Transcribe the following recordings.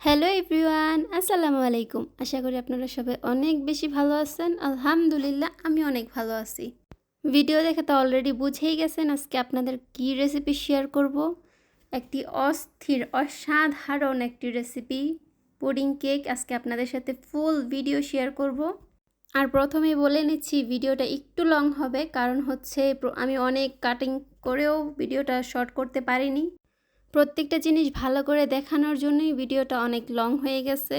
Hello everyone, আসসালামু আলাইকুম। আশা করি আপনারা সবাই অনেক বেশি ভালো আছেন। আলহামদুলিল্লাহ আমি অনেক ভালো আছি। ভিডিও দেখে তো অলরেডি বুঝেই গেছেন আজকে আপনাদের কি রেসিপি শেয়ার করব। একটি অস্থির অসাধারণ একটি রেসিপি, পুডিং কেক। আজকে আপনাদের সাথে ফুল ভিডিও শেয়ার করব। আর প্রথমেই বলে নিচ্ছি ভিডিওটা একটু লং হবে, কারণ হচ্ছে আমি অনেক কাটিং করেও ভিডিওটা শর্ট করতে পারিনি। প্রত্যেকটা জিনিস ভালো করে দেখানোর জন্যই ভিডিওটা অনেক লং হয়ে গেছে।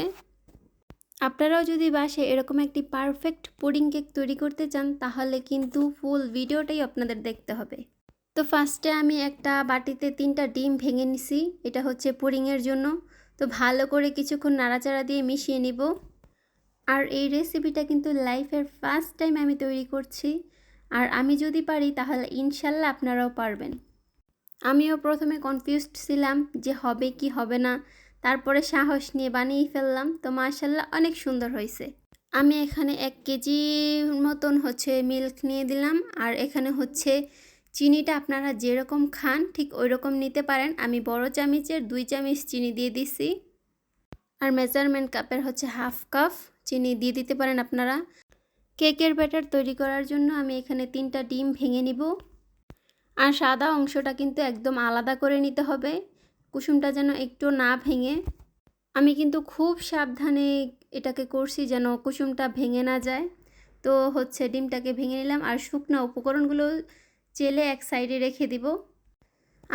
আপনারাও যদি বাসায় এরকম একটি পারফেক্ট পুডিং কেক তৈরি করতে চান, তাহলে কিন্তু ফুল ভিডিওটাই আপনাদের দেখতে হবে। তো ফার্স্টে আমি একটা বাটিতে 3টা ডিম ভেঙে নিছি। এটা হচ্ছে পুডিংয়ের জন্য। তো ভালো করে কিছুক্ষণ নাড়াচাড়া দিয়ে মিশিয়ে নিব। আর এই রেসিপিটা কিন্তু লাইফের ফার্স্ট টাইম আমি তৈরি করছি। আর আমি যদি পারি তাহলে ইনশাল্লাহ আপনারাও পারবেন। আমিও প্রথমে কনফিউজড ছিলাম যে হবে কি হবে না, তারপরে সাহস নিয়ে বানিয়ে ফেললাম। তো মাশাল্লাহ অনেক সুন্দর হয়েছে। আমি এখানে 1 কেজি মতন মিল্ক নিয়ে দিলাম। আর এখানে চিনিটা আপনারা যেরকম খান ঠিক ওই রকম নিতে পারেন। আমি বড় চামচের 2 চামচ চিনি দিয়ে দিছি। আর মেজারমেন্ট কাপের হাফ কাপ চিনি দিয়ে দিতে পারেন আপনারা। কেকের ব্যাটার তৈরি করার জন্য আমি এখানে 3টা ডিম ভেঙে নিব। আর সাদা অংশটা কিন্তু একদম আলাদা করে নিতে হবে, কুসুমটা যেন একটু না ভেঙে। আমি কিন্তু খুব সাবধানে এটাকে করছি যেন কুসুমটা ভেঙে না যায়। তো ডিমটাকে ভেঙে নিলাম। আর শুকনো উপকরণগুলো চেলে এক সাইডে রেখে দিব।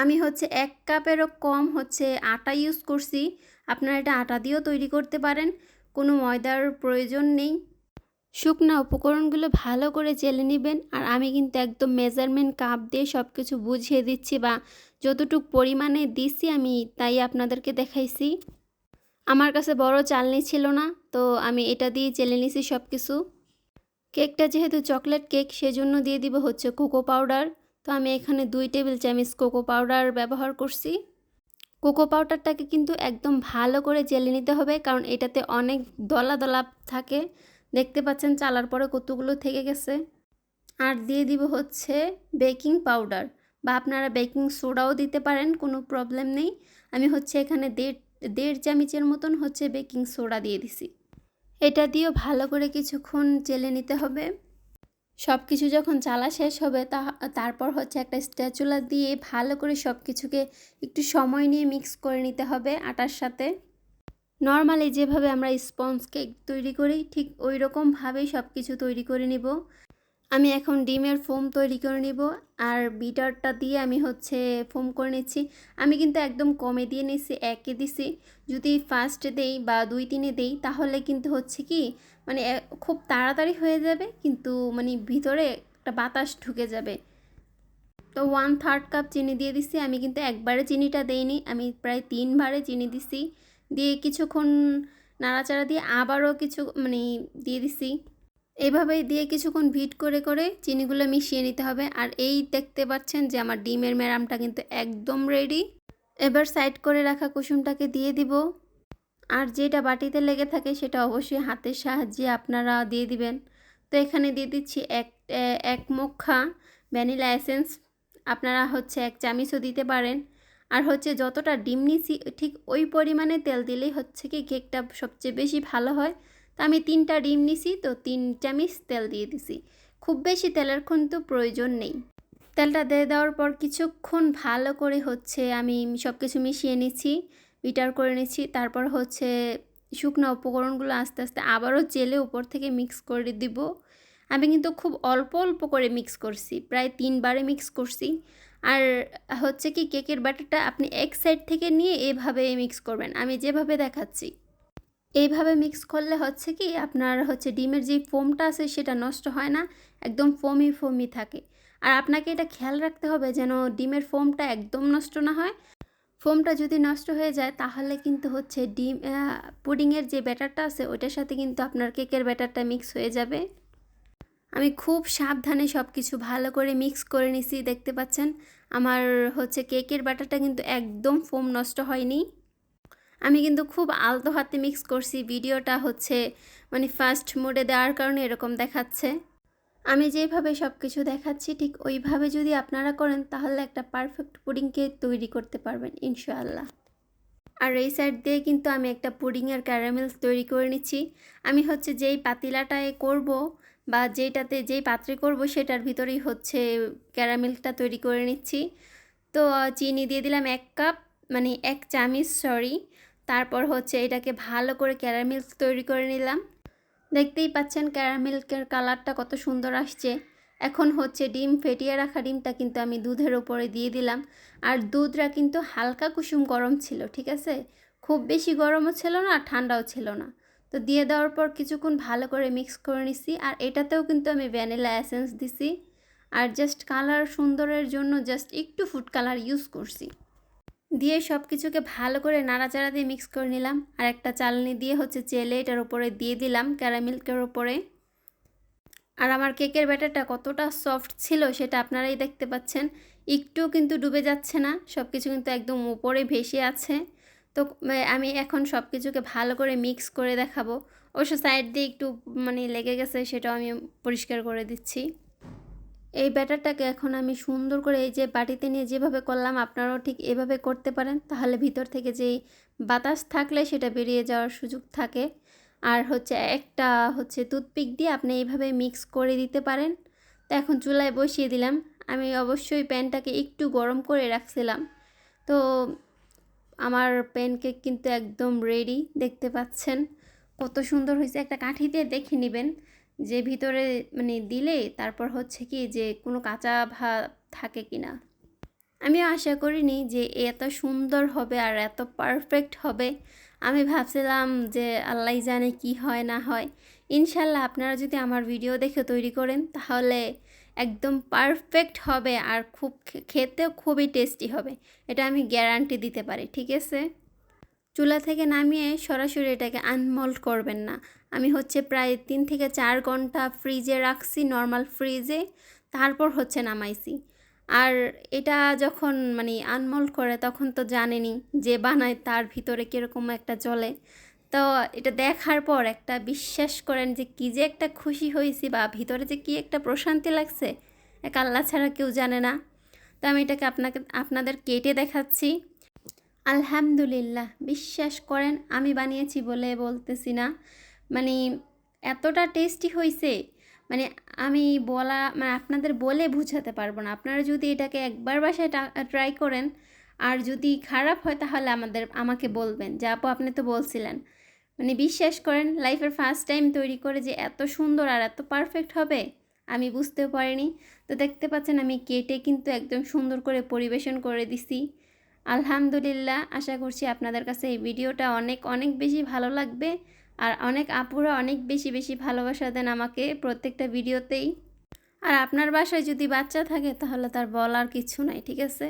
আমি 1 কাপেরও কম আটা ইউজ করছি। আপনারা এটা আটা দিয়েও তৈরি করতে পারেন, কোনো ময়দার প্রয়োজন নেই। শুকনো উপকরণগুলো ভালো করে চেলে নেবেন। আর আমি কিন্তু একদম মেজারমেন্ট কাপ দিয়ে সব কিছু বুঝিয়ে দিচ্ছি, বা যতটুকু পরিমাণে দিচ্ছি আমি তাই আপনাদেরকে দেখাইছি। আমার কাছে বড় চালনি ছিল না, তো আমি এটা দিয়ে চেলে নিছি সব কিছু। কেকটা যেহেতু চকলেট কেক, সেজন্য দিয়ে দিব কোকো পাউডার। তো আমি এখানে 2 টেবিল চামচ কোকো পাউডার ব্যবহার করছি। কোকো পাউডারটাকে কিন্তু একদম ভালো করে চেলে নিতে হবে, কারণ এটাতে অনেক দলা দলা থাকে। দেখতে পাচ্ছেন চালার পরে কতগুলো থেকে গেছে। আর দিয়ে দিব বেকিং পাউডার, বা আপনারা বেকিং সোডাও দিতে পারেন, কোনো প্রবলেম নেই। আমি এখানে দেড় চামচের মতন বেকিং সোডা দিয়ে দিছি। এটা দিয়েও ভালো করে কিছুক্ষণ চেলে নিতে হবে। সব কিছু যখন চালা শেষ হবে তারপর একটা স্প্যাচুলা দিয়ে ভালো করে সব কিছুকে একটু সময় নিয়ে মিক্স করে নিতে হবে আটার সাথে। নর্মালি যেভাবে আমরা স্পঞ্জ কেক তৈরি করি ঠিক ওই রকমভাবেই সব কিছু তৈরি করে নিব। আমি এখন ডিমের ফোম তৈরি করে নিব। আর বিটারটা দিয়ে আমি ফোম করে নিচ্ছি। আমি কিন্তু একদম কমে দিয়ে নিচ্ছি, 1-এ দিছি। যদি ফার্স্টে দেই বা 2-3-এ দেই তাহলে কিন্তু কি মানে খুব তাড়াতাড়ি হয়ে যাবে, কিন্তু ভিতরে একটা বাতাস ঢুকে যাবে। তো 1/3 কাপ চিনি দিয়ে দিছি। আমি কিন্তু একবারে চিনিটা দেইনি, আমি প্রায় 3 বারে চিনি দিছি। দিয়ে কিছুক্ষণ নাড়াচাড়া দিয়ে আবারও কিছু দিয়ে দিছি। এভাবেই দিয়ে কিছুক্ষণ ভিট করে করে চিনিগুলো মিশিয়ে নিতে হবে। আর এই দেখতে পাচ্ছেন যে আমার ডিমের ম্যারামটা কিন্তু একদম রেডি। এবার সাইড করে রাখা কুসুমটাকে দিয়ে দিব। আর যেটা বাটিতে লেগে থাকে সেটা অবশ্যই হাতের সাহায্যে আপনারা দিয়ে দিবেন। তো এখানে দিয়ে দিচ্ছি এক মুঠা ভ্যানিলা এসেন্স। আপনারা 1 চামচও দিতে পারেন। আর যতটা ডিম নিছি ঠিক ওই পরিমাণে তেল দিলেই কি কেকটা সবচেয়ে বেশি ভালো হয়। তো আমি 3টা ডিম নিছি, তো 3 চামচ তেল দিয়ে দিছি। খুব বেশি তেলের কিন্তু প্রয়োজন নেই। তেলটা দিয়ে দেওয়ার পর কিছুক্ষণ ভালো করে আমি সব কিছু মিশিয়ে নিচ্ছি, বিটার করে নিচ্ছি। তারপর শুকনো উপকরণগুলো আস্তে আস্তে আবারও চেলে উপর থেকে মিক্স করে দিব। আমি কিন্তু খুব অল্প অল্প করে মিক্স করছি, প্রায় 3 বারে মিক্স করছি। আর কি কেকের ব্যাটারটা আপনি এক সাইড থেকে নিয়ে এভাবে মিক্স করবেন, আমি যেভাবে দেখাচ্ছি। এইভাবে মিক্স করলে কি আপনার ডিমের যে ফোমটা আছে সেটা নষ্ট হয় না, একদম ফোমি ফোমি থাকে। আর আপনাকে এটা খেয়াল রাখতে হবে যেন ডিমের ফোমটা একদম নষ্ট না হয়। ফোমটা যদি নষ্ট হয়ে যায় তাহলে কিন্তু ডিম পুডিংয়ের যে ব্যাটারটা আছে ওইটার সাথে কিন্তু আপনার কেকের ব্যাটারটা মিক্স হয়ে যাবে। আমি খুব সাবধানে সব কিছু ভালো করে মিক্স করে নিছি। দেখতে পাচ্ছেন আমার কেকের ব্যাটারটা কিন্তু একদম ফোম নষ্ট হয়নি। আমি কিন্তু খুব আলতো হাতে মিক্স করছি। ভিডিওটা ফাস্ট মোডে দেওয়ার কারণে এরকম দেখাচ্ছে। আমি যেভাবে সব কিছু দেখাচ্ছি ঠিক ওইভাবে যদি আপনারা করেন তাহলে একটা পারফেক্ট পুডিং কেক তৈরি করতে পারবেন ইনশাআল্লাহ। আর এই সাইড দিয়ে কিন্তু আমি একটা পুডিংয়ের ক্যারামেল তৈরি করে নিচ্ছি। আমি হচ্ছে যেই পাতিলাটায় করব বা যেই পাত্রে করব সেটার ভিতরেই হচ্ছে ক্যারামেলটা তৈরি করে নিচ্ছি। তো চিনি দিয়ে দিলাম 1 কাপ, মানে 1 চামচ সরি। তারপর হচ্ছে এটাকে ভালো করে ক্যারামেল তৈরি করে নিলাম। দেখতেই পাচ্ছেন ক্যারামেলের কালারটা কত সুন্দর আসছে। এখন হচ্ছে ডিম ফেটিয়ে রাখা ডিমটা কিন্তু আমি দুধের উপরে দিয়ে দিলাম। আর দুধটা কিন্তু হালকা কুসুম গরম ছিল, ঠিক আছে, খুব বেশি গরমও ছিল না আর ঠান্ডাও ছিল না। তো দিয়ে দেওয়ার পর কিছুক্ষণ ভালো করে মিক্স করে নিছি। আর এটাতেও কিন্তু আমি ভ্যানিলা এসেন্স দিছি। আর জাস্ট কালার সুন্দরের জন্য জাস্ট একটু ফুড কালার ইউজ করছি। দিয়ে সব কিছুকে ভালো করে নাড়াচাড়া দিয়ে মিক্স করে নিলাম। আর একটা চালনি দিয়ে হচ্ছে চেলে এটার উপরে দিয়ে দিলাম ক্যারামেলের উপরে। আর আমার কেকের ব্যাটারটা কতটা সফট ছিল সেটা আপনারাই দেখতে পাচ্ছেন, একটু কিন্তু ডুবে যাচ্ছে না, সব কিছু কিন্তু একদম উপরে ভেসে আছে। তো আমি এখন সব কিছুকে ভালো করে মিক্স করে দেখাবো। অবশ্য সাইড দিয়ে একটু মানে লেগে গেছে, সেটাও আমি পরিষ্কার করে দিচ্ছি। এই ব্যাটারটাকে এখন আমি সুন্দর করে এই যে বাটিতে নিয়ে যেভাবে করলাম আপনারাও ঠিক এভাবে করতে পারেন, তাহলে ভিতর থেকে যেই বাতাস থাকলে সেটা বেরিয়ে যাওয়ার সুযোগ থাকে। আর হচ্ছে একটা হচ্ছে টুথপিক দিয়ে আপনি এইভাবে মিক্স করে দিতে পারেন। তো এখন চুলায় বসিয়ে দিলাম। আমি অবশ্যই প্যানটাকে একটু গরম করে রাখছিলাম। তো আমার প্যানকেক কিন্তু একদম রেডি, দেখতে পাচ্ছেন কত সুন্দর হয়েছে। একটা কাঠি দিয়ে দেখে নেবেন যে ভিতরে মানে দিলে তারপর হচ্ছে কি যে কোনো কাঁচা ভাব থাকে কিনা। আমিও আশা করিনি যে এত সুন্দর হবে আর এত পারফেক্ট হবে। আমি ভাবছিলাম যে আল্লাহ জানে কি হয় না হয়। ইনশাল্লাহ আপনারা যদি আমার ভিডিও দেখে তৈরি করেন তাহলে একদম পারফেক্ট হবে আর খুব খেতেও খুবই টেস্টি হবে, এটা আমি গ্যারান্টি দিতে পারি, ঠিক আছে। চুলা থেকে নামিয়ে সরাসরি এটাকে আনমোল্ড করবেন না। আমি হচ্ছে প্রায় 3 থেকে 4 ঘন্টা ফ্রিজে রাখছি, নর্মাল ফ্রিজে, তারপর হচ্ছে নামাইছি। আর এটা যখন মানে আনমোল্ড করে তখন তো জানেনই যে বানায় তার ভিতরে কীরকম একটা চলে। তো এটা দেখার পর একটা বিশ্বাস করেন যে কী যে একটা খুশি হয়েছি বা ভিতরে যে কী একটা প্রশান্তি লাগছে, এক আল্লাহ ছাড়া কেউ জানে না। তো আমি এটাকে আপনাদের কেটে দেখাচ্ছি। আলহামদুলিল্লাহ, বিশ্বাস করেন আমি বানিয়েছি বলে বলতেছি না, মানে এতটা টেস্টি হয়েছে, মানে আমি মানে আপনাদের বলে বুঝাতে পারবো না। আপনারা যদি এটাকে একবার বাসায় ট্রাই করেন আর যদি খারাপ হয় তাহলে আমাকে বলবেন যে আপু আপনি তো বলছিলেন। মানে বিশ্বাস করেন লাইফের ফার্স্ট টাইম তৈরি করে যে এত সুন্দর আর এত পারফেক্ট হবে আমি বুঝতেও পারিনি। তো দেখতে পাচ্ছেন আমি কেটে কিন্তু একদম সুন্দর করে পরিবেশন করে দিছি। আলহামদুলিল্লাহ, আশা করছি আপনাদের কাছে এই ভিডিওটা অনেক অনেক বেশি ভালো লাগবে। আর অনেক আপুরা অনেক বেশি বেশি ভালোবাসা দেন আমাকে প্রত্যেকটা ভিডিওতেই। আর আপনার বাসায় যদি বাচ্চা থাকে তাহলে তার বলার কিছু নাই, ঠিক আছে।